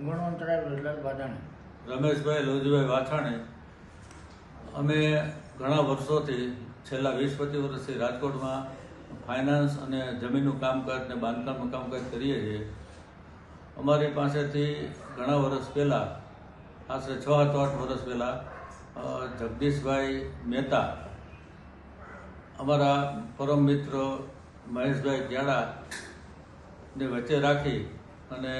ગુણવંતરાય બ્રજલાલ બાદાણી, રમેશભાઈ લોજભાઈ વાછાણી. અમે ઘણા વર્ષોથી છેલ્લા 20-25 વર્ષથી રાજકોટમાં ફાઇનાન્સ અને જમીનનું કામકાજ ને બાંધકામનું કામકાજ કરીએ છીએ. અમારી પાસેથી ઘણા વર્ષ પહેલાં, આશરે 6-8 વર્ષ પહેલાં જગદીશભાઈ મહેતા, અમારા પરમ મિત્ર મહેશભાઈ ક્યાડાને વચ્ચે રાખી અને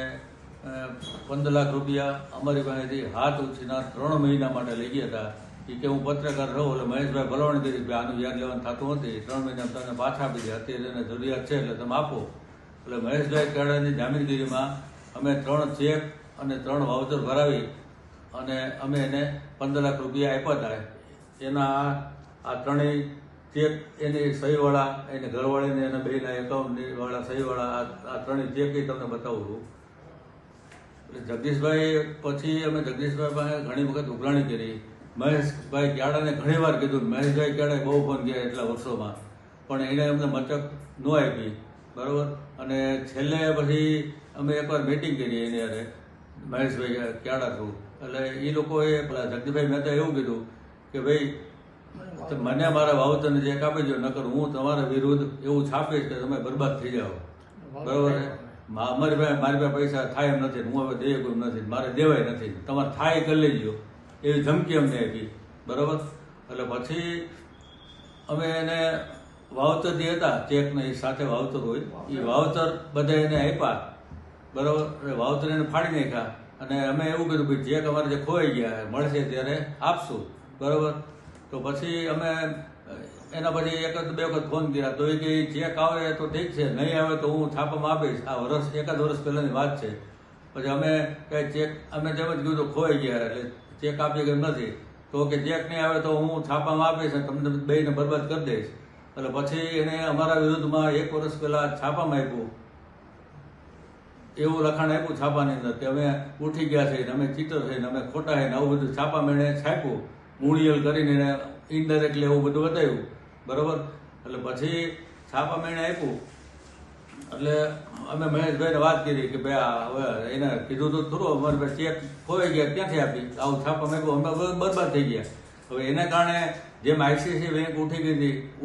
15 લાખ રૂપિયા અમારી પાસેથી હાથ ઉછીના 3 મહિના માટે લઈ ગયા હતા. એ કે હું પત્રકાર રહું એટલે મહેશભાઈ ભલામણ કરી કે આનું વ્યાજ લેવાનું થતું નથી, 3 મહિના તમને પાછા આપી દે, અત્યારે એને જરૂરિયાત છે એટલે તમે આપો. એટલે મહેશભાઈ ક્યાડાની જામીનગીરીમાં અમે 3 ચેક અને 3 વાઉચર ભરાવી અને અમે એને 15 લાખ રૂપિયા આપ્યા હતા. એના આ 3 ચેક એની સહીવાળા, એને ઘરવાળીને એના બેના એકાઉન્ટની વાળા સહીવાળા આ 3 ચેક તમને બતાવું છું. એટલે જગદીશભાઈ પછી અમે જગદીશભાઈ પાસે ઘણી વખત ઉઘરાણી કરી. મહેશભાઈ ક્યાડાને ઘણી વાર કીધું, મહેશભાઈ ક્યાડાએ બહુ ફોન કર્યા એટલા વર્ષોમાં, પણ એને અમને મચક ન આપી, બરાબર. અને છેલ્લે પછી અમે એકવાર મીટિંગ કરી એની હારે મહેશભાઈ ક્યાડા થ્રુ. એટલે એ લોકોએ પેલા જગદીશભાઈ મહેતા એવું કીધું કે ભાઈ મને મારા વાવતરને ચેક આપી દો, નકર હું તમારા વિરુદ્ધ એવું છાપીશ કે તમે બરબાદ થઈ જાઓ, બરાબર. મારી પાસે પૈસા થાય એમ નથી, હું હવે દે કોઈ નથી, મારે દેવાય નથી, તમારે થાય કરી લેજો, એવી ધમકી અમને આપી, બરાબર. એટલે પછી અમે એને વાવતર જે હતા ચેકને એ સાથે વાવતર હોય, એ વાવતર બધા એને આપ્યા, બરાબર. વાવતર એને ફાડી નાખ્યા અને અમે એવું કીધું કે ચેક અમારે જે ખોવાઈ ગયા મળશે ત્યારે આપશું, બરાબર. તો પછી અમે એના પછી 1-2 વખત ફોન કર્યા તો એ કે ચેક આવે તો ઠીક છે, નહીં આવે તો હું છાપામાં આપીશ. આ એકાદ વર્ષ પહેલાંની વાત છે. પછી અમે કાંઈ ચેક અમે જેમ જ કીધું ખોવાઈ ગયા એટલે ચેક આપી કે નથી, તો કે ચેક નહીં આવે તો હું છાપામાં આપીશ અને તમને બેયને બરબાદ કરી દઈશ. એટલે પછી એને અમારા વિરુદ્ધમાં 1 વર્ષ પહેલાં છાપામાં આપ્યું, એવું લખાણ આપ્યું છાપાની અંદર કે અમે ઉઠી ગયા છે, અમે ચીટર થઈને અમે ખોટા છે ને આવું બધું છાપામાં એણે છાપ્યું, મૂળિયલ કરીને એને ઇનડાયરેક્ટલી એવું બધું બતાવ્યું, બરાબર. એટલે પછી છાપામાં એણે આપ્યું. એટલે અમે મહેશભાઈને વાત કરી કે ભાઈ હવે એને કીધું તો થોડું અમારી પાસે ચેક ખોવાઈ ગયા ક્યાંથી આપી, આવું છાપામાં આપ્યું, અમે બરબાદ થઈ ગયા. હવે એના કારણે જેમ આઈસીઆઈસીઆઈ બેંક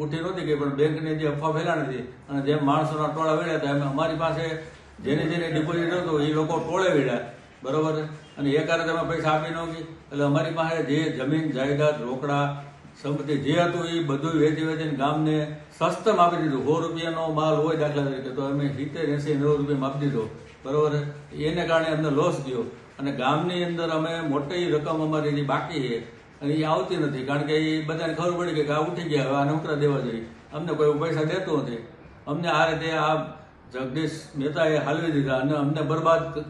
ઉઠી નહોતી ગઈ, પણ બેંકની જે અફવા ફેલાણી હતી અને જેમ માણસોના ટોળા વેડ્યા હતા, એમ અમારી પાસે જેને ડિપોઝિટ હતું એ લોકો ટોળે વેડ્યા, બરાબર. અને એ કારણે અમે પૈસા આપી ન ગઈ. એટલે અમારી પાસે જે જમીન જાયદાદ રોકડા સંપત્તિ જે હતું એ બધું વેચીને ગામને સસ્તમ આપી દીધું. 100 રૂપિયાનો માલ હોય દાખલા તરીકે તો અમે 70, 80, 90 રૂપિયામાં આપી દીધો, બરાબર. એને કારણે અમને લોસ ગયો અને ગામની અંદર અમે મોટી રકમ અમારી જે બાકી છે અને એ આવતી નથી, કારણ કે એ બધાને ખબર પડી કે આ ઉઠી ગયા, હવે આ નોકરા દેવા જોઈએ, અમને કોઈ પૈસા દેતું નથી. અમને આ રીતે આ જગદીશ મહેતાએ હાલવી દીધા અને અમને બરબાદ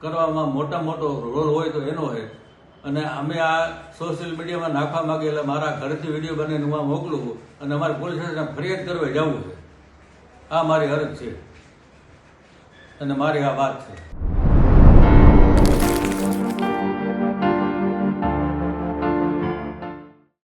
કરવામાં મોટો રોલ હોય તો એનો છે. અને અમે આ સોશિયલ મીડિયામાં નાખવા માંગીએ એટલે મારા ઘરેથી વિડીયો બનાવીને હું મોકલું અને અમારે પોલીસ સ્ટેશન ફરિયાદ કરવા જવું છે. આ મારી અરજ છે અને મારી આ વાત છે.